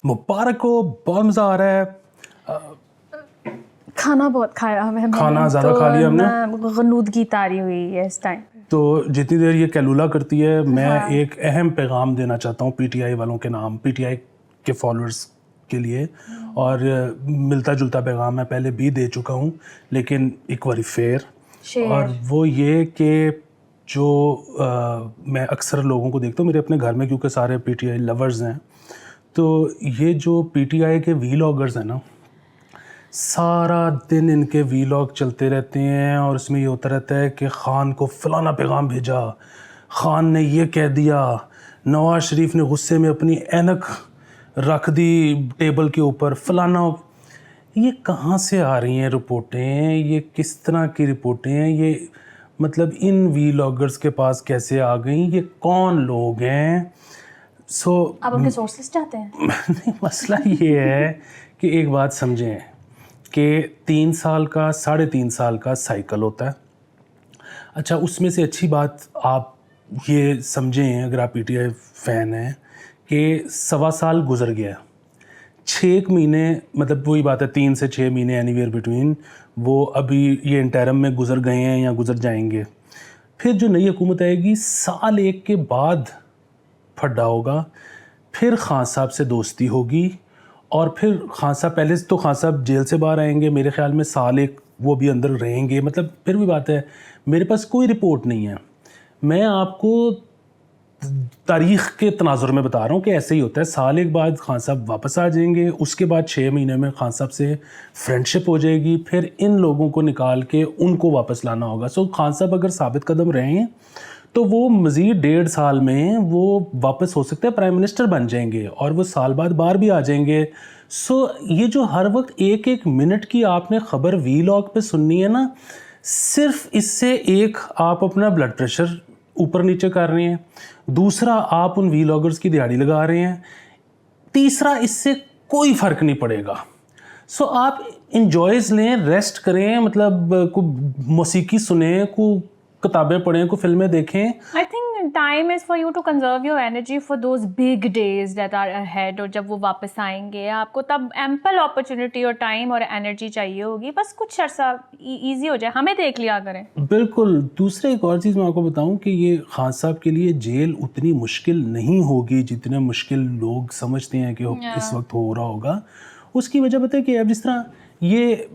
मुबारक हो, बहुत मज़ा आ रहा है। खाना बहुत खाया है खाना ज़्यादा खा लिया हमने, गनूदगी तारी हुई है इस टाइम। तो जितनी देर ये कैलूला करती है मैं एक अहम पैगाम देना चाहता हूँ पीटीआई वालों के नाम, पीटीआई के फॉलोअर्स के लिए, और मिलता जुलता पैगाम मैं पहले भी दे चुका हूँ लेकिन एक बारी फेर, और वो ये कि जो मैं अक्सर लोगों को देखता हूँ मेरे अपने घर में, क्योंकि सारे पीटीआई लवर्स हैं, तो ये जो पीटीआई के वीलॉगर्स हैं ना, सारा दिन इनके वीलॉग चलते रहते हैं और उसमें ये होता रहता है कि ख़ान को फ़लाना पैगाम भेजा, ख़ान ने ये कह दिया, नवाज़ शरीफ ने गुस्से में अपनी ऐनक रख दी टेबल के ऊपर, फ़लाना। ये कहाँ से आ रही हैं रिपोर्टें, ये किस तरह की रिपोर्टें हैं, ये मतलब इन वीलॉगर्स के पास कैसे आ गई, ये कौन लोग हैं? आप अपने सोर्सेस चाहते हैं? नहीं, मसला ये है कि एक बात समझें कि 3 साल का 3.5 साल का साइकिल होता है। अच्छा, उसमें से अच्छी बात आप ये समझें अगर आप पीटीआई फ़ैन हैं कि 1.25 साल गुजर गया, 6 महीने, मतलब वही बात है 3 से 6 महीने एनीवेयर बिटवीन, वो अभी ये इंटरम में गुजर गए हैं या गुजर जाएंगे। फिर जो नई हुकूमत आएगी, साल 1 के बाद फड्डा होगा, फिर खान साहब से दोस्ती होगी, और फिर खान साहब, पहले तो खान साहब जेल से बाहर आएंगे, मेरे ख्याल में साल 1 वो भी अंदर रहेंगे। मतलब फिर भी बात है, मेरे पास कोई रिपोर्ट नहीं है, मैं आपको तारीख़ के तनाजुर में बता रहा हूँ कि ऐसे ही होता है। साल 1 बाद खान साहब वापस आ जाएंगे, उसके बाद 6 महीने में खान साहब से फ्रेंडशिप हो जाएगी, फिर इन लोगों को निकाल के उनको वापस लाना होगा। सो खान साहब अगर साबित कदम रहें तो वो मज़ीद 1.5 साल में वो वापस हो सकते हैं प्राइम मिनिस्टर बन जाएंगे, और वो साल बाद बाहर भी आ जाएंगे। सो ये जो हर वक्त 1-1 मिनट की आपने ख़बर वीलॉग पे सुननी है ना, सिर्फ इससे एक आप अपना ब्लड प्रेशर ऊपर नीचे कर रहे हैं, दूसरा आप उन वीलॉगर्स की दिहाड़ी लगा रहे हैं, तीसरा इससे कोई फ़र्क नहीं पड़ेगा। सो आप इंजॉयज़ लें, रेस्ट करें, मतलब को मौसीकी सुने, को किताबें पढ़ें, को फिल्में देखें। I think time is for you to conserve your energy for those big days that are ahead, और जब वो वापस आएंगे आपको तब ample opportunity और time और energy चाहिए होगी, बस कुछ अर्सा ईजी हो जाए, हमें देख लिया करें। बिल्कुल। दूसरा एक और चीज़ मैं आपको बताऊं कि ये खान साहब के लिए जेल उतनी मुश्किल नहीं होगी जितने मुश्किल लोग समझते हैं कि इस वक्त हो रहा होगा। उसकी वजह पता है कि अब जिस तरह ये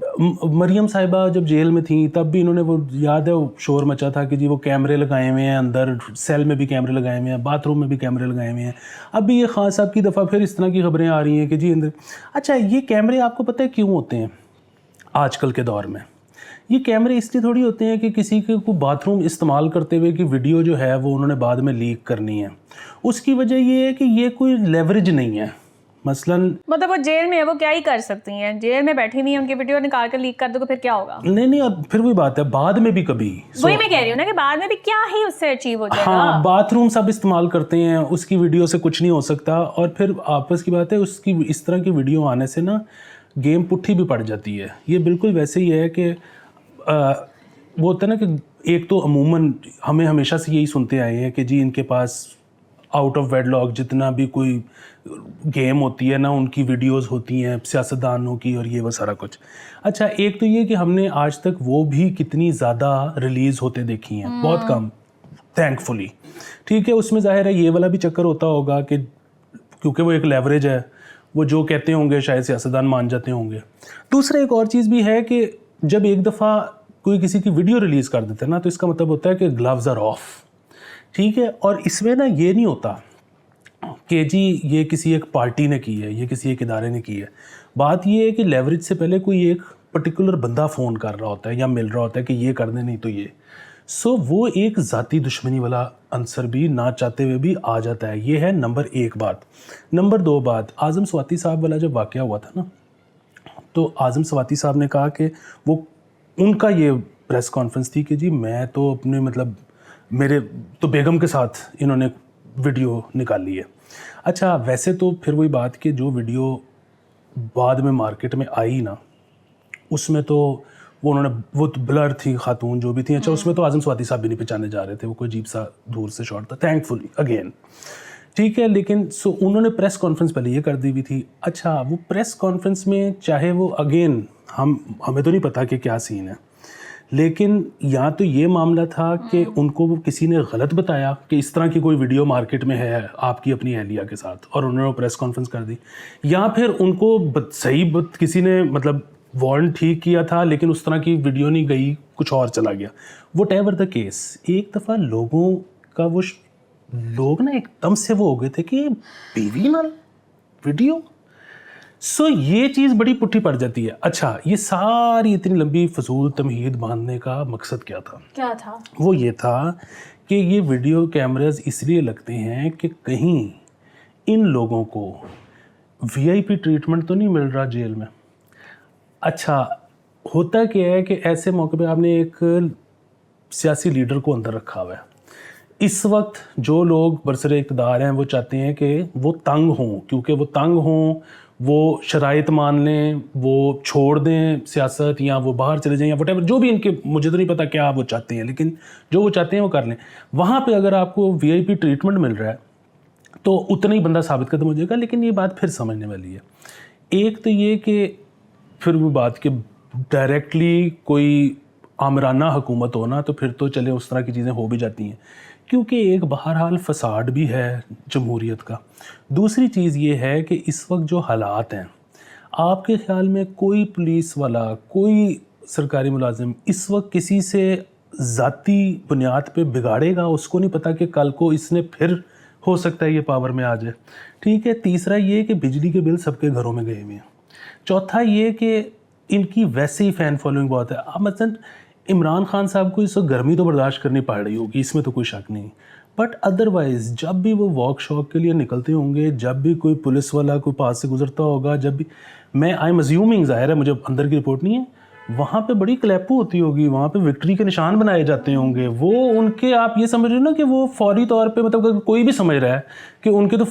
मरियम साहिबा जब जेल में थी तब भी इन्होंने, वो याद है, वो शोर मचा था कि जी वो कैमरे लगाए हुए हैं, अंदर सेल में भी कैमरे लगाए हुए हैं, बाथरूम में भी कैमरे लगाए हुए हैं। अभी ये खान साहब की दफ़ा फिर इस तरह की खबरें आ रही हैं कि जी अंदर। अच्छा, ये कैमरे आपको पता है क्यों होते हैं आजकल के दौर में? ये कैमरे इसलिए थोड़ी होते हैं कि किसी के को बाथरूम इस्तेमाल करते हुए की वीडियो जो है वो उन्होंने बाद में लीक करनी है। उसकी वजह ये है कि ये कोई लेवरेज नहीं है। मसलन मतलब वो जेल में है, वो क्या ही कर सकती हैं, जेल में बैठी हुई है, उनकी वीडियो निकाल कर लीक कर दोगे फिर क्या होगा? नहीं, अब फिर वही बात है, बाद में भी कभी वही मैं कह रही हूँ ना कि बाद में भी क्या ही उससे अचीव हो जाएगा। हाँ, बाथरूम सब इस्तेमाल करते हैं, उसकी वीडियो से कुछ नहीं हो सकता। और फिर आपस की बात है, उसकी इस तरह की वीडियो आने से ना गेम पुट्ठी भी पड़ जाती है। ये बिल्कुल वैसे ही है कि वो होता है ना कि एक तो अमूमन हमें हमेशा से यही सुनते आए हैं कि जी इनके पास आउट ऑफ वेडलॉक जितना भी कोई गेम होती है ना, उनकी वीडियोस होती हैं सियासतदानों की, और ये वो सारा कुछ। अच्छा, एक तो ये कि हमने आज तक वो भी कितनी ज़्यादा रिलीज़ होते देखी हैं, बहुत कम, थैंकफुली। ठीक है, उसमें ज़ाहिर है ये वाला भी चक्कर होता होगा कि क्योंकि वो एक लेवरेज है, वो जो कहते होंगे शायद सियासतदान मान जाते होंगे। दूसरा एक और चीज़ भी है कि जब एक दफ़ा कोई किसी की वीडियो रिलीज़ कर देता है ना, तो इसका मतलब होता है कि ग्लव्स आर ऑफ। ठीक है, और इसमें ना ये नहीं होता कि जी ये किसी एक पार्टी ने की है, ये किसी एक इदारे ने की है। बात ये है कि लेवरेज से पहले कोई एक पर्टिकुलर बंदा फ़ोन कर रहा होता है या मिल रहा होता है कि ये कर दे, नहीं तो ये। सो वो एक ज़ाती दुश्मनी वाला आंसर भी ना चाहते हुए भी आ जाता है। ये है नंबर 1 बात। नंबर 2 बात, आज़म स्वाति साहब वाला जब वाक़या हुआ था ना, तो आज़म स्वाति साहब ने कहा कि वो, उनका ये प्रेस कॉन्फ्रेंस थी कि जी मैं तो अपने, मतलब मेरे तो बेगम के साथ इन्होंने वीडियो निकाली है। अच्छा, वैसे तो फिर वही बात कि जो वीडियो बाद में मार्केट में आई ना, उसमें तो वो उन्होंने, वो तो ब्लर थी खातून जो भी थी। अच्छा, उसमें तो आज़म स्वाति साहब भी नहीं पहचाने जा रहे थे, वो कोई अजीब सा दूर से शॉट था, थैंकफुली अगेन। ठीक है, लेकिन उन्होंने प्रेस कॉन्फ्रेंस पहले ये कर दी हुई थी। अच्छा, वो प्रेस कॉन्फ्रेंस में चाहे वो अगेन हमें तो नहीं पता कि क्या सीन है, लेकिन यहाँ तो ये मामला था कि उनको किसी ने गलत बताया कि इस तरह की कोई वीडियो मार्केट में है आपकी अपनी अहलिया के साथ, और उन्होंने प्रेस कॉन्फ्रेंस कर दी, या फिर उनको किसी ने मतलब वारंट ठीक किया था लेकिन उस तरह की वीडियो नहीं गई, कुछ और चला गया। वट एवर द केस, एक दफ़ा लोगों का लोग ना एकदम से वो हो गए थे कि बीवी नाल वीडियो। ये चीज़ बड़ी पुट्ठी पड़ जाती है। अच्छा, ये सारी इतनी लंबी फजूल तमहीद बांधने का मकसद क्या था? वो ये था कि ये वीडियो कैमरास इसलिए लगते हैं कि कहीं इन लोगों को VIP ट्रीटमेंट तो नहीं मिल रहा जेल में। अच्छा, होता क्या है कि ऐसे मौके पे आपने एक सियासी लीडर को अंदर रखा हुआ है। इस वक्त जो लोग बरसरे इक़्तिदार हैं वो चाहते हैं कि वो तंग हों, क्योंकि वो तंग हों, वो शराइत मान लें, वो छोड़ दें सियासत, या वो बाहर चले जाएं, या वटेवर, जो भी इनके, मुझे तो नहीं पता क्या वो चाहते हैं, लेकिन जो वो चाहते हैं वो कर लें। वहाँ पे अगर आपको VIP ट्रीटमेंट मिल रहा है तो उतना ही बंदा साबित खत्म हो जाएगा। लेकिन ये बात फिर समझने वाली है। एक तो ये कि फिर वो बात कि डायरेक्टली कोई आमराना हुकूमत हो ना, तो फिर तो चले उस तरह की चीज़ें हो भी जाती हैं, क्योंकि एक बहरहाल फसाड भी है जमहूरियत का। दूसरी चीज़ ये है कि इस वक्त जो हालात हैं, आपके ख़्याल में कोई पुलिस वाला, कोई सरकारी मुलाजिम इस वक्त किसी से ज़ाती बुनियाद पे बिगाड़ेगा? उसको नहीं पता कि कल को इसने फिर हो सकता है ये पावर में आ जाए। ठीक है। तीसरा ये कि बिजली के बिल सबके घरों में गए हुए हैं। चौथा ये कि इनकी वैसे ही फ़ैन फॉलोइंग बहुत है। अब मतलब इमरान खान साहब को इस वक्त गर्मी तो बर्दाश्त करनी पड़ रही होगी, इसमें तो कोई शक नहीं, बट अदरवाइज़ जब भी वो वॉक शॉक के लिए निकलते होंगे, जब भी कोई पुलिस वाला कोई पास से गुजरता होगा, जब भी, मैं आई एम अज्यूमिंग, ज़ाहिर है मुझे अंदर की रिपोर्ट नहीं है, वहाँ पे बड़ी क्लैपू होती होगी, वहाँ पे विक्ट्री के निशान बनाए जाते होंगे। वो उनके, आप ये समझ रहे हो ना कि वो फौरी तौर पे, मतलब अगर कोई भी समझ रहा है कि उनके तो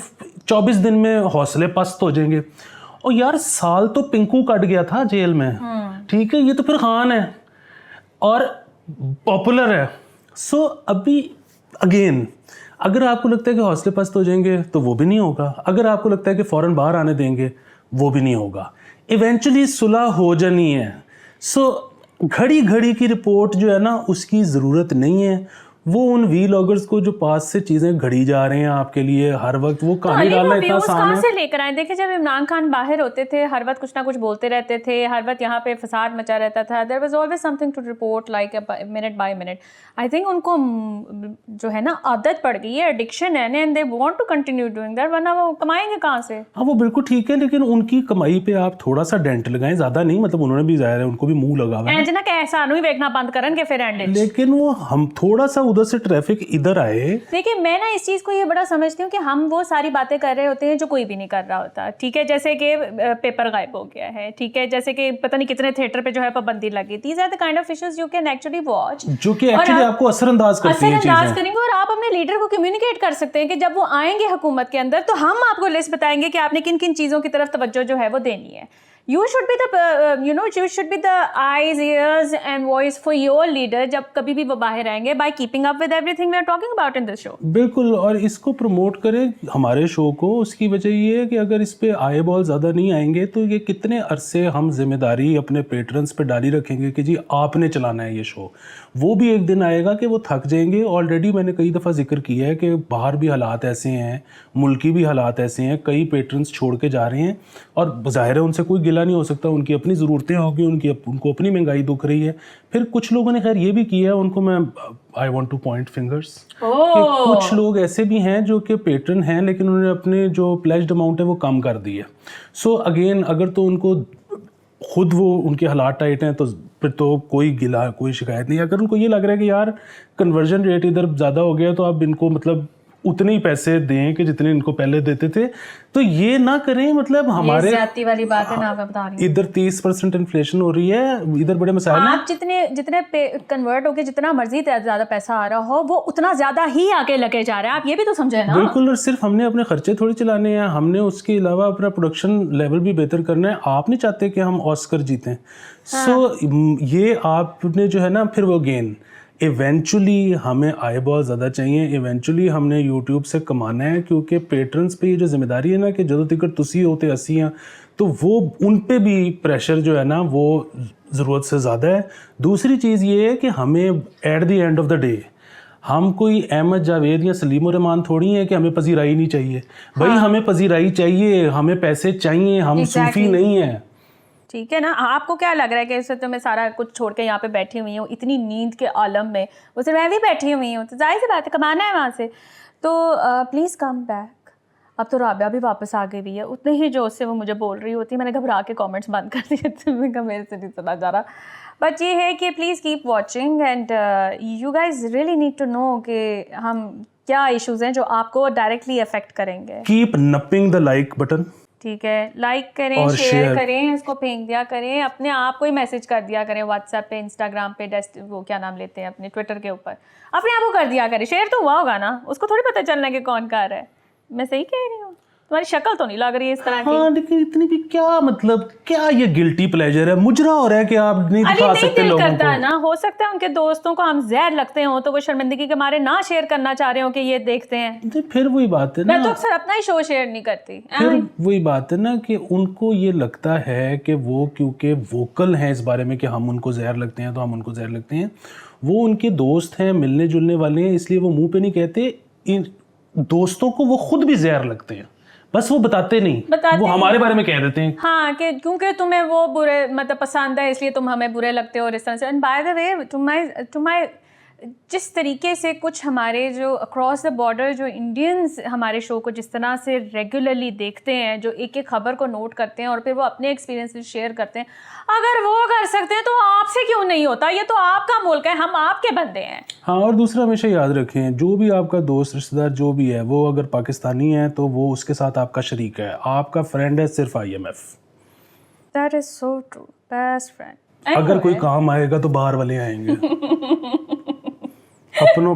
24 दिन में हौसले पस्त हो जाएंगे। और यार साल तो पिंकू कट गया था जेल में, ठीक है, ये तो फिर खान है और पॉपुलर है। सो अभी अगेन, अगर आपको लगता है कि हौसले पस्त हो जाएंगे तो वो भी नहीं होगा, अगर आपको लगता है कि फ़ौरन बाहर आने देंगे वो भी नहीं होगा। इवेंचुअली सुलह हो जानी है। सो घड़ी घड़ी की रिपोर्ट जो है ना, उसकी ज़रूरत नहीं है। वो उन वीलॉगर्स को जो पास से चीज़ें घड़ी जा रहे हैं आपके लिए हर वक्त, वो कहानी डालना इतना आसान है। से लेकर आए, देखिए जब इमरान खान बाहर होते थे हर वक्त कुछ ना कुछ बोलते रहते थे, हर वक्त यहाँ पे फसाद मचा रहता था, there was always something to report like minute by minute. I think उनको जो है ना आदत पड़ गई है, एडिक्शन है, and they want to continue doing that, वरना वो कमाएंगे कहाँ से? हाँ वो बिल्कुल ठीक है, लेकिन उनकी कमाई पे आप थोड़ा सा डेंट लगाएं, ज़्यादा नहीं, मतलब उन्होंने भी ज़ाहिर है उनको भी मुँह लगा हुआ है, ना कि ऐसा नहीं देखना बंद करेंगे फिर एंड। लेकिन वो हम थोड़ा सा उधर से ट्रैफिक इधर आए। देखिए मैं ना इस चीज़ को ये बड़ा समझती हूँ कि हम वो सारी बातें कर रहे होते हैं जो कोई भी नहीं कर रहा होता, ठीक है, जैसे कि पेपर गायब हो गया है, ठीक है, जैसे कि पता नहीं कितने थिएटर पे जो है पाबंदी लगी। These are the kind of issues you can actually watch, जो कि एक्चुअली आपको असरअंदाज करती हैं चीजें, करेंगे, और आप अपने लीडर को कम्युनिकेट कर सकते हैं कि जब वो आएंगे हुकूमत के अंदर तो हम आपको लिस्ट बताएंगे कि आपने किन किन चीज़ों की तरफ तवज्जो जो है वो देनी है। You should be the, you should be the eyes, ears and voice for your leader जब कभी भी वो बाहर आएंगे, by keeping up with everything we are talking about in this show। बिल्कुल, और इसको प्रमोट करें हमारे शो को। उसकी वजह ये है कि अगर इस पे आए बॉल ज़्यादा नहीं आएंगे तो ये कितने अरसे हम जिम्मेदारी अपने पेट्रन्स पे डाली रखेंगे कि जी आपने चलाना है ये शो। वो भी एक दिन आएगा कि वो थक जाएंगे। ऑलरेडी मैंने कई दफ़ा जिक्र किया है कि बाहर भी हालात ऐसे हैं, मुल्की भी हालात ऐसे हैं, कई पेट्रन्स छोड़ के जा रहे हैं और ज़ाहिर है उनसे कोई गिला नहीं हो सकता, उनकी अपनी ज़रूरतें होगी, उनको अपनी महंगाई दुख रही है। फिर कुछ लोगों ने खैर ये भी किया है, उनको मैं I want two point fingers कि कुछ लोग ऐसे भी हैं जो कि पेट्रन हैं लेकिन उन्होंने अपने जो प्लेज्ड अमाउंट है वो कम कर दी है। सो अगेन, अगर तो उनको खुद वो उनके हालात टाइट हैं तो फिर तो कोई गिला, कोई शिकायत नहीं। अगर उनको ये लग रहा है कि यार कन्वर्जन रेट इधर ज़्यादा हो गया तो अब इनको मतलब उतने ही पैसे दें कि जितने इनको पहले देते थे, तो ये ना करें। मतलब हमारे ज्यादती वाली बात है ना, मैं बता रही हूं, इधर 30% इन्फ्लेशन हो रही है, इधर बड़े मसाइल हैं। आप जितने कन्वर्ट होके जितना मर्जी ज्यादा पैसा आ रहा हो वो उतना ज्यादा ही आके लगे जा रहा है, आप ये भी तो समझे ना। बिल्कुल, और सिर्फ हमने अपने खर्चे थोड़ी चलाने हैं, हमने उसके अलावा अपना प्रोडक्शन लेवल भी बेहतर करना है। आप नहीं चाहते कि हम ऑस्कर जीतें। सो ये आपने जो है ना, फिर वो गेन ایونچولی ہمیں آئی بال زیادہ چاہیے, ایونچولی ہم نے یوٹیوب سے کمانا ہے, کیونکہ پیٹرنس پہ یہ جو ذمہ داری ہے نا کہ جدو تک تسی ہوتے اسی ہیں, تو وہ ان پہ بھی پریشر جو ہے نا وہ ضرورت سے زیادہ ہے. دوسری چیز یہ ہے کہ ہمیں at the end of the day ہم کوئی احمد جاوید یا سلیم الرحمان تھوڑی ہیں کہ ہمیں پذیرائی نہیں چاہیے. بھائی ہمیں پذیرائی چاہیے, ہمیں پیسے چاہیے, ہم صوفی نہیں ہیں. ٹھیک ہے نا. آپ کو کیا لگ رہا ہے کہ اس وقت میں سارا کچھ چھوڑ کے یہاں پہ بیٹھی ہوئی ہوں اتنی نیند کے عالم میں, اسے میں بھی بیٹھی ہوئی ہوں, تو ظاہر سی بات ہے کمانا ہے وہاں سے. تو پلیز کم بیک. اب تو رابعہ بھی واپس آ گئی ہوئی ہے, اتنے ہی جوش سے وہ مجھے بول رہی ہوتی, میں نے گھبرا کے کامنٹس بند کر دیے تھے, میں کہا میرے سے نہیں سنا جا رہا. بٹ یہ ہے کہ please keep watching and you guys really need to know کہ ہم کیا ایشوز ہیں جو آپ کو ڈائریکٹلی افیکٹ کریں گے. Keep nipping the like button. ٹھیک ہے, لائک کریں, شیئر کریں, اس کو پھینک دیا کریں, اپنے آپ کو ہی میسج کر دیا کریں واٹس ایپ پہ, انسٹاگرام پہ, وہ کیا نام لیتے ہیں اپنے ٹویٹر کے اوپر, اپنے آپ کو کر دیا کریں. شیئر تو ہوا ہوگا نا, اس کو تھوڑی پتہ چلنا کہ کون کر رہا ہے. میں صحیح کہہ رہی ہوں؟ تمہاری شکل تو نہیں لگ رہی ہے اس طرح کی. ہاں لیکن اتنی بھی کیا مطلب, کیا یہ گلٹی پلیجر ہے, مجرا ہو رہا ہے کہ آپ نہیں دکھا سکتے لوگوں کو. کرتا ہے نا, ہو سکتا ہے ان کے دوستوں کو ہم زہر لگتے ہوں تو وہ شرمندگی کے مارے نہ شیئر کرنا چاہ رہے ہوں کہ یہ دیکھتے ہیں. پھر وہی بات ہے نا, میں تو اکثر اپنا ہی شو شیئر نہیں کرتی. پھر وہی بات ہے نا کہ ان کو یہ لگتا ہے کہ وہ کیونکہ ووکل ہیں اس بارے میں کہ ہم ان کو زہر لگتے ہیں تو ہم ان کو زہر لگتے ہیں, وہ ان کے دوست ہیں, ملنے جلنے والے ہیں, اس لیے وہ منہ پہ نہیں کہتے. ان دوستوں کو وہ خود بھی زہر لگتے ہیں, بس وہ بتاتے نہیں, وہ ہمارے بارے میں کہہ دیتے ہیں. ہاں کہ کیونکہ تمہیں وہ برے مطلب پسند ہے اس لیے تم ہمیں برے لگتے ہو اور اس طرح سے. And by the way to my جس طریقے سے کچھ ہمارے جو اکراس دا بارڈر جو انڈینز ہمارے شو کو جس طرح سے ریگولرلی دیکھتے ہیں, جو ایک ایک خبر کو نوٹ کرتے ہیں اور پھر وہ اپنے ایکسپیرینس شیئر کرتے ہیں, اگر وہ کر سکتے ہیں تو آپ سے کیوں نہیں ہوتا؟ یہ تو آپ کا ملک ہے, ہم آپ کے بندے ہیں. ہاں, اور دوسرا ہمیشہ یاد رکھیں, جو بھی آپ کا دوست رشتہ دار جو بھی ہے وہ اگر پاکستانی ہے تو وہ اس کے ساتھ آپ کا شریک ہے, آپ کا فرینڈ ہے صرف IMF. That is so true. Best friend. اگر کوئی کام آئے گا تو باہر والے آئیں گے. اپنوں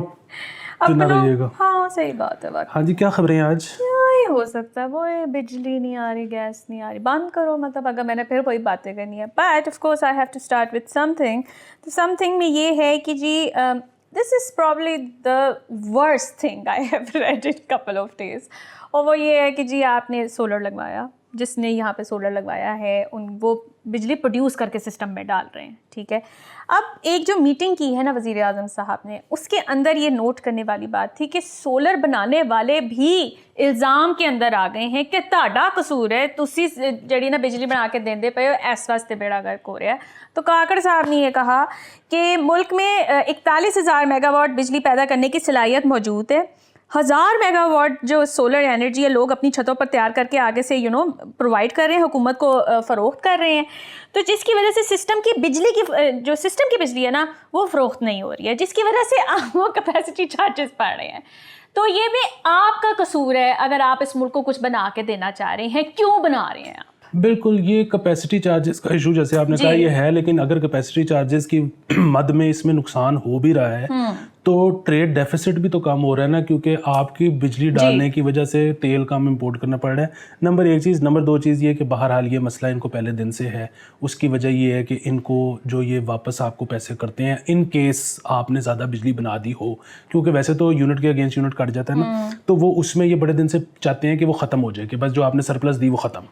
نہ رہیے گا. ہاں صحیح بات ہے. ہاں جی, کیا خبریں آج؟ کیا ہی ہو سکتا ہے, وہ بجلی نہیں آ رہی, گیس نہیں آ رہی, بند کرو. مطلب اگر میں نے پھر وہی باتیں کرنی ہے. But of course I have to start with something. تو سم تھنگ میں یہ ہے کہ جی this is probably the worst thing I have read in couple of days. اور وہ یہ ہے کہ جی آپ نے سولر لگوایا, جس نے یہاں پہ سولر لگوایا ہے وہ بجلی پروڈیوس کر کے سسٹم میں ڈال رہے ہیں. ٹھیک ہے, اب ایک جو میٹنگ کی ہے نا وزیر اعظم صاحب نے, اس کے اندر یہ نوٹ کرنے والی بات تھی کہ سولر بنانے والے بھی الزام کے اندر آ گئے ہیں کہ تہاڈا قصور ہے, تسی جڑی نا بجلی بنا کے دیندے پئے ہو, اس واسطے بیڑا گرک ہو رہا ہے. تو کاکڑ صاحب نے یہ کہا کہ ملک میں 41,000 میگا واٹ بجلی پیدا کرنے کی صلاحیت موجود ہے. 1000 میگا واٹ جو سولر انرجی ہے لوگ اپنی چھتوں پر تیار کر کے آگے سے پرووائڈ کر رہے ہیں, حکومت کو فروخت کر رہے ہیں. تو جس کی وجہ سے سسٹم کی بجلی کی جو سسٹم کی بجلی ہے نا وہ فروخت نہیں ہو رہی ہے, جس کی وجہ سے وہ کیپیسٹی چارجز پڑ رہے ہیں. تو یہ بھی آپ کا قصور ہے اگر آپ اس ملک کو کچھ بنا کے دینا چاہ رہے ہیں. کیوں بنا رہے ہیں آپ؟ بالکل, یہ کیپیسٹی چارجز کا ایشو جیسے آپ نے کہا یہ ہے, لیکن اگر کیپیسٹی چارجز کی مد میں اس میں نقصان ہو بھی رہا ہے تو ٹریڈ ڈیفیسٹ بھی تو کم ہو رہا ہے نا, کیونکہ آپ کی بجلی ڈالنے کی وجہ سے تیل کم امپورٹ کرنا پڑ رہا ہے. نمبر 1 چیز. نمبر 2 چیز یہ کہ بہرحال یہ مسئلہ ان کو پہلے دن سے ہے. اس کی وجہ یہ ہے کہ ان کو جو یہ واپس آپ کو پیسے کرتے ہیں ان کیس آپ نے زیادہ بجلی بنا دی ہو, کیونکہ ویسے تو یونٹ کے اگینسٹ یونٹ کٹ جاتا ہے نا, تو وہ اس میں یہ بڑے دن سے چاہتے ہیں کہ وہ ختم ہو جائے, کہ بس جو آپ نے سرپلس دی وہ ختم,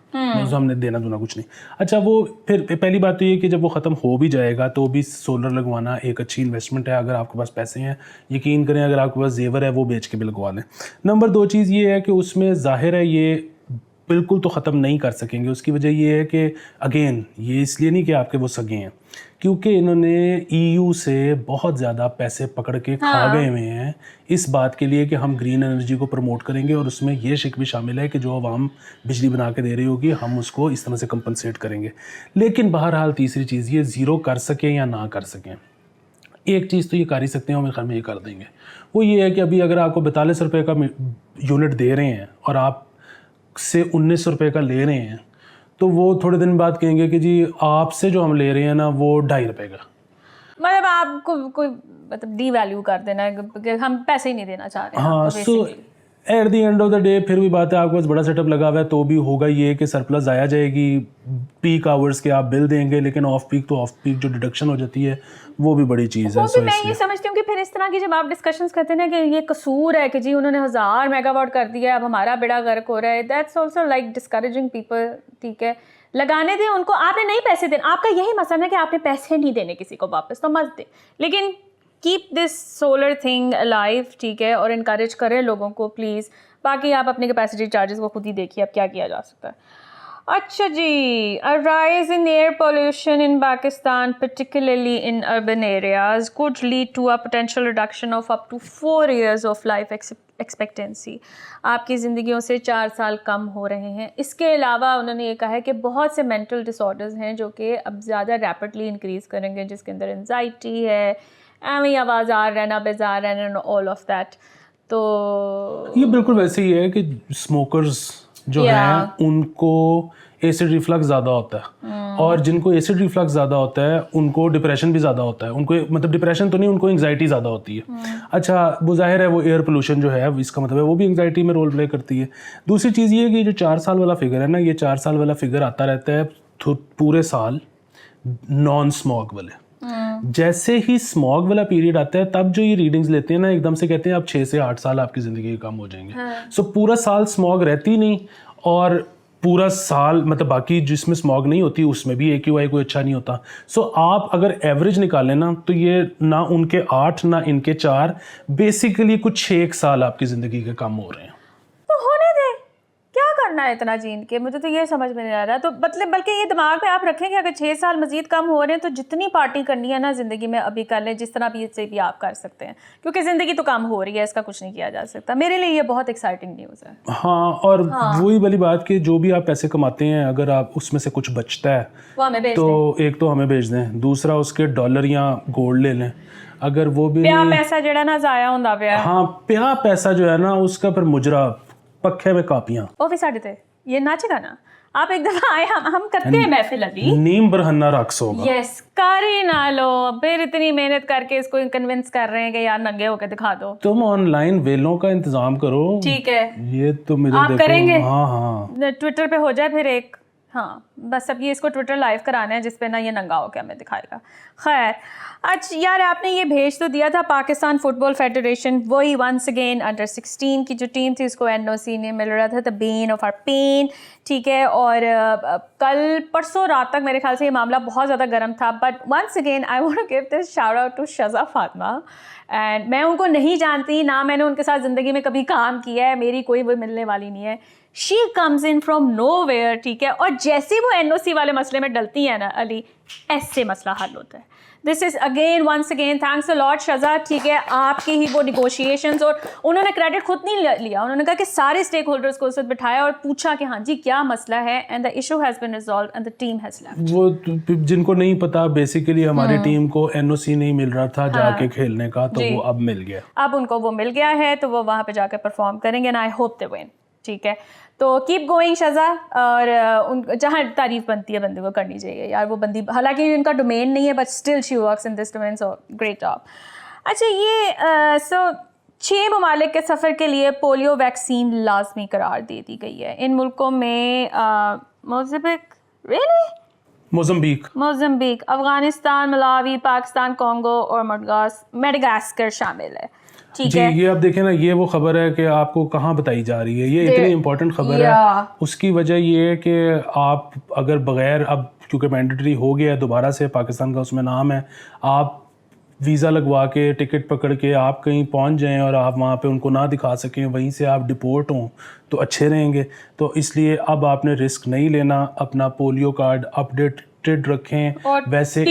ہم نے دینا دونا کچھ نہیں. اچھا, وہ پھر پہلی بات تو یہ کہ جب وہ ختم ہو بھی جائے گا تو بھی سولر لگوانا ایک اچھی انویسٹمنٹ ہے. اگر آپ کے پاس پیسے ہیں, یقین کریں اگر آپ کے پاس زیور ہے وہ بیچ کے بھی لگوا لیں. نمبر 2 چیز یہ ہے کہ اس میں ظاہر ہے یہ بالکل تو ختم نہیں کر سکیں گے. اس کی وجہ یہ ہے کہ اگین یہ اس لیے نہیں کہ آپ کے وہ سگے ہیں, کیونکہ انہوں نے EU سے بہت زیادہ پیسے پکڑ کے کھا گئے ہوئے ہیں اس بات کے لیے کہ ہم گرین انرجی کو پروموٹ کریں گے, اور اس میں یہ شک بھی شامل ہے کہ جو عوام بجلی بنا کے دے رہی ہوگی ہم اس کو اس طرح سے کمپنسیٹ کریں گے. لیکن بہرحال تیسری چیز یہ زیرو کر سکیں یا نہ کر سکیں, ایک چیز تو یہ کر ہی سکتے ہیں, اور میرے خیال میں یہ کر دیں گے. وہ یہ ہے کہ ابھی اگر آپ کو 42 روپے کا یونٹ دے رہے ہیں اور آپ سے 19 روپے کا لے رہے ہیں, تو وہ تھوڑے دن بعد کہیں گے کہ جی آپ سے جو ہم لے رہے ہیں نا وہ 2.5 روپے کا. مطلب آپ کو کوئی مطلب ڈی ویلیو کر دینا ہے کہ ہم پیسے ہی نہیں دینا چاہ رہے ہیں. ہاں, so at the end of the day फिर भी बात है, आपके पास बड़ा सेटअप लगा हुआ है तो भी होगा ये कि सरप्लस आया जाएगी, पीक आवर्स के आप बिल देंगे, लेकिन ऑफ पीक तो ऑफ पीक जो डिडक्शन हो जाती है वो भी बड़ी चीज़ है। तो मैं ये समझती हूँ कि फिर इस तरह की जब आप डिस्कशंस करते हैं ना कि ये कसूर है कि जी उन्होंने 1000 मेगावाट कर दिया, अब हमारा बेड़ा गर्क हो रहा है, that's also like discouraging people. ठीक है, लगाने दें उनको, आपने नहीं पैसे देने, आपका यही मसला है कि आपने पैसे नहीं देने किसी को वापस, तो मत दें, लेकिन keep this solar thing alive, ठीक है, और इनकरेज करें लोगों को प्लीज़। बाकी आप अपने कैपेसिटी चार्जेस को खुद ही देखिए अब क्या किया जा सकता है। अच्छा जी, a rise in air pollution in Pakistan, particularly in urban areas, could lead to a potential reduction of up to 4 years of life expectancy. आपकी ज़िंदगियों से 4 साल कम हो रहे हैं। इसके अलावा उन्होंने ये कहा है कि बहुत से मेंटल डिसऑर्डर्स हैं जो कि अब ज़्यादा रैपिडली इंक्रीज़ करेंगे, जिसके अंदर एंजाइटी है, एवं आवाज़ार रहना, बेजार रहना, ऑल ऑफ दैट। तो ये बिल्कुल वैसे ही है कि स्मोकर्स जो हैं उनको एसिड रिफ्लक्स ज़्यादा होता है, और जिनको एसिड रिफ्लक्स ज़्यादा होता है उनको डिप्रेशन भी ज़्यादा होता है, उनको मतलब डिप्रेशन तो नहीं, उनको एंग्जाइटी ज़्यादा होती है। अच्छा, वो जाहिर है वो एयर पोल्यूशन जो है इसका मतलब है वो भी एंग्जाइटी में रोल प्ले करती है। दूसरी चीज़ ये है कि जो 4 साल वाला फिगर है ना, ये 4 साल वाला फिगर आता रहता है पूरे साल नॉन स्मोक वाले। जैसे ही स्मॉग वाला पीरियड आता है तब जो ये रीडिंग्स लेते हैं ना, एकदम से कहते हैं आप 6 से 8 साल आपकी ज़िंदगी कम हो जाएंगे। सो पूरा साल स्मॉग रहती नहीं, और पूरा साल मतलब बाकी जिसमें स्मॉग नहीं होती उसमें भी AQI कोई अच्छा नहीं होता। सो आप अगर एवरेज निकालें ना तो ये ना उनके 8 ना इनके 4, बेसिकली कुछ 6 साल आपकी ज़िंदगी के कम हो रहे हैं। तो होने दे, क्या करना है इतना जीन के, मुझे तो ये समझ में नहीं आ रहा। तो मतलब बल्कि ये दिमाग में आप रखें कि अगर 6 साल मजीद कम हो रहे हैं तो जितनी पार्टी करनी है ना ज़िंदगी में अभी कर लें, जिस तरह भी इससे भी आप कर सकते हैं, क्योंकि ज़िंदगी तो कम हो रही है, इसका कुछ नहीं किया जा सकता। मेरे लिए ये बहुत एक्साइटिंग न्यूज़ है। हाँ, और वही वाली बात कि जो भी आप पैसे कमाते हैं अगर आप उसमें से कुछ बचता है वो हमें भेज तो एक तो हमें भेज दें, दूसरा उसके डॉलर या गोल्ड ले लें। अगर वो भी प्या पैसा जड़ा ना ज़ाया होंदा पिया, हाँ प्या पैसा जो है ना उसका फिर मुजरा पक्खे में कापियाँ वो भी साढ़े थे ये नाचेगा ना। आप एक दफ़ा आए, हम करते हैं महफिल अभी, नीम बरहन्ना रक्स होगा। यस, कर ही ना लो, फिर इतनी मेहनत करके इसको कन्विंस कर रहे हैं कि यार नंगे होके दिखा दो। तुम ऑनलाइन वेलों का इंतजाम करो, ठीक है, ये तो मुझे आप देखो। करेंगे? हाँ हाँ, ट्विटर पे हो जाए फिर एक, हाँ बस अब ये इसको ट्विटर लाइव कराना है जिस पे ना ये नंगा होकर हमें दिखाएगा। खैर, अच्छा यार आपने ये भेज तो दिया था, पाकिस्तान फुटबॉल फेडरेशन वही वंस अगेन अंडर 16 की जो टीम थी उसको NOC ने मिल रहा था the ban of our pen, ठीक है। और कल परसों रात तक मेरे ख्याल से ये मामला बहुत ज़्यादा गर्म था, but once again I want to give this shout out to Shaza Fatima. And मैं उनको नहीं जानती, ना मैंने उनके साथ ज़िंदगी में कभी काम किया है, मेरी कोई वो मिलने वाली नहीं है। She comes in from nowhere, ठीक है, और जैसे वो NOC वाले मसले में डलती है ना अली, ऐसे मसला हल होता है। This is again once again thanks a lot Shaza, ठीक है, आपके ही वो निगोशिएशंस, और उन्होंने क्रेडिट खुद नहीं लिया, उन्होंने कहा कि सारे स्टेक होल्डर्स को उस वक्त बिठाया और पूछा कि हाँ जी क्या मसला है, and the issue has been resolved and the team has left. वो जिनको नहीं पता, बेसिकली हमारी टीम को NOC नहीं मिल रहा था जाके खेलने का, तो वो अब मिल गया, अब उनको वो मिल गया है, तो वो वहाँ पे जाकर परफॉर्म करेंगे and I hope they win, ठीक है। तो कीप गोइंग शज़ा, और उन जहाँ तारीफ़ बनती है बंदे को करनी चाहिए यार, वो बंदी हालांकि इनका डोमेन नहीं है but still she works in this domain, so great job. अच्छा ये 6 ममालिक के सफ़र के लिए पोलियो वैक्सीन लाजमी करार दे दी गई है। इन मुल्कों में Mozambique, Afghanistan, Malawi, Pakistan, Congo और मेडागास्कर शामिल है, ठीक जी। है। ये आप देखें ना, ये वो खबर है कि आपको कहाँ बताई जा रही है, ये इतनी इम्पोर्टेंट खबर है। उसकी वजह ये है कि आप अगर बगैर, अब क्योंकि मैंडेटरी हो गया है दोबारा से, पाकिस्तान का उसमें नाम है, आप वीज़ा लगवा के टिकट पकड़ के आप कहीं पहुंच जाएं और आप वहाँ पे उनको ना दिखा सकें, वहीं से आप डिपोर्ट हों तो अच्छे रहेंगे। तो इसलिए अब आपने रिस्क नहीं लेना, अपना पोलियो कार्ड अपडेटेड रखें। वैसे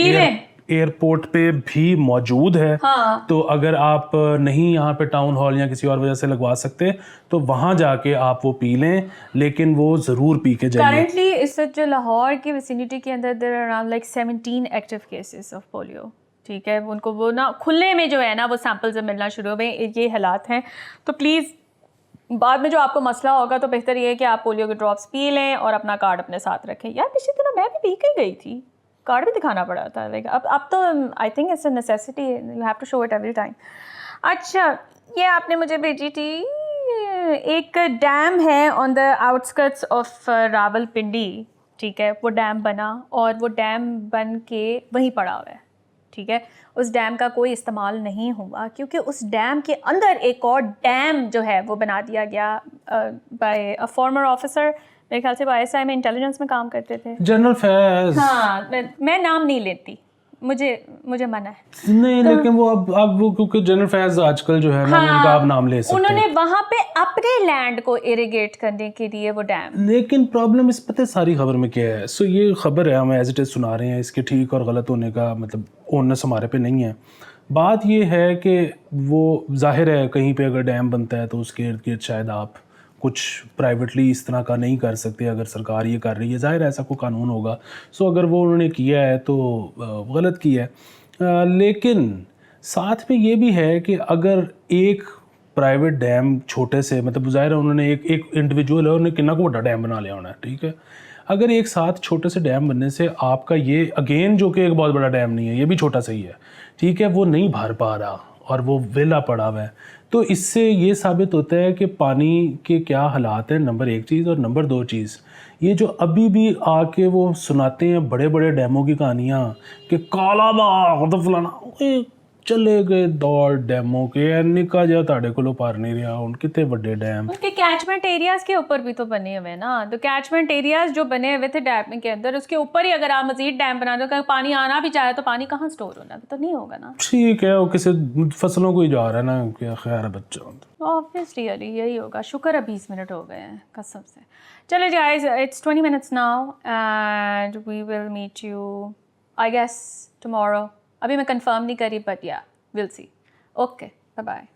एयरपोर्ट पे भी मौजूद है, हाँ। तो अगर आप नहीं यहाँ पे टाउन हॉल या किसी और वजह से लगवा सकते तो वहाँ जाके आप वो पी लें, लेकिन वो ज़रूर पी के जाइए। करेंटली इस वक्त जो लाहौर की विसिनिटी के अंदर there are around like 17 active cases of polio, ठीक है। उनको वो ना खुले में जो है ना वो सैंपल्स मिलना शुरू हो गए, ये हालात हैं। तो प्लीज़ बाद में जो आपको मसला होगा तो बेहतर ये है कि आप पोलियो के ड्रॉप्स पी लें और अपना कार्ड अपने साथ रखें। यार पिछली तरह मैं भी पी के गई थी, कार्ड भी दिखाना पड़ा था, लाइक अब तो I think it's a necessity, you have to show it every time. अच्छा ये आपने मुझे भेजी थी ایک ڈیم ہے on the outskirts of Rawalpindi, ٹھیک ہے, وہ ڈیم بنا اور وہ ڈیم بن کے وہیں پڑا ہوا ہے, ٹھیک ہے. اس ڈیم کا کوئی استعمال نہیں ہوا کیونکہ اس ڈیم کے اندر ایک اور ڈیم جو ہے وہ بنا دیا گیا بائی اے فارمر آفیسر, میرے خیال سے وہ ISI میں انٹیلیجنس میں کام کرتے تھے, جنرل فیض. ہاں میں نام نہیں لیتی, مجھے منع ہے. نہیں لیکن وہ اب وہ کیونکہ جنرل فیض آج کل جو ہے نا ان کا آپ نام لے سکتے ہیں. انہوں نے وہاں پہ اپنے لینڈ کو اریگیٹ کرنے کے لیے وہ ڈیم. لیکن پرابلم اس پتہ ساری خبر میں کیا ہے. سو یہ خبر ہے, ہم ایز اٹ از سنا رہے ہیں, اس کے ٹھیک اور غلط ہونے کا مطلب اونس ہمارے پہ نہیں ہے. بات یہ ہے کہ وہ ظاہر ہے کہیں پہ اگر ڈیم بنتا ہے تو اس کے ارد گرد شاید آپ کچھ پرائیویٹلی اس طرح کا نہیں کر سکتے. اگر سرکار یہ کر رہی ہے, ظاہر ہے ایسا کوئی قانون ہوگا. سو اگر وہ انہوں نے کیا ہے تو غلط کیا ہے. لیکن ساتھ میں یہ بھی ہے کہ اگر ایک پرائیویٹ ڈیم چھوٹے سے, مطلب ظاہر ہے انہوں نے ایک انڈیویجول ہے, انہوں نے کتنا کو بڑا ڈیم بنا لیا ہونا ہے, ٹھیک ہے. اگر ایک ساتھ چھوٹے سے ڈیم بننے سے آپ کا یہ اگین جو کہ ایک بہت بڑا ڈیم نہیں ہے, یہ بھی چھوٹا سا ہی ہے, ٹھیک ہے, وہ نہیں بھر پا رہا اور وہ ویلا پڑا ہوا ہے, تو اس سے یہ ثابت ہوتا ہے کہ پانی کے کیا حالات ہیں, نمبر ایک چیز. اور نمبر دو چیز, یہ جو ابھی بھی آ کے وہ سناتے ہیں بڑے بڑے ڈیموں کی کہانیاں کہ کالا باغ تو فلانا, چلے گئے دور ڈیموں کے, نکا جا تاڑے کو لو پار نہیں رہا, ان کتنے بڑے ڈیم. ان کے کیچمنٹ ایریاز کے اوپر بھی تو بنے ہوئے نا, تو کیچمنٹ ایریاز جو بنے ہوئے تھے ڈیم کے اندر, اس کے اوپر ہی اگر آپ مزید ڈیم بنا دو, پانی آنا بھی چاہے تو پانی کہاں سٹور ہونا, تو نہیں ہوگا نا. ٹھیک ہے, وہ کسی فصلوں کو ہی جا رہا ہے نا, کیا خیر ہے بچہ. آبویسلی یہی ہوگا. شکر ہے 20 منٹ ہو گئے ہیں قسم سے. چلے guys, it's 20 minutes now and we will meet you I guess tomorrow. ابھی میں کنفرم نہیں کری بٹ یا we'll see. Okay, bye bye.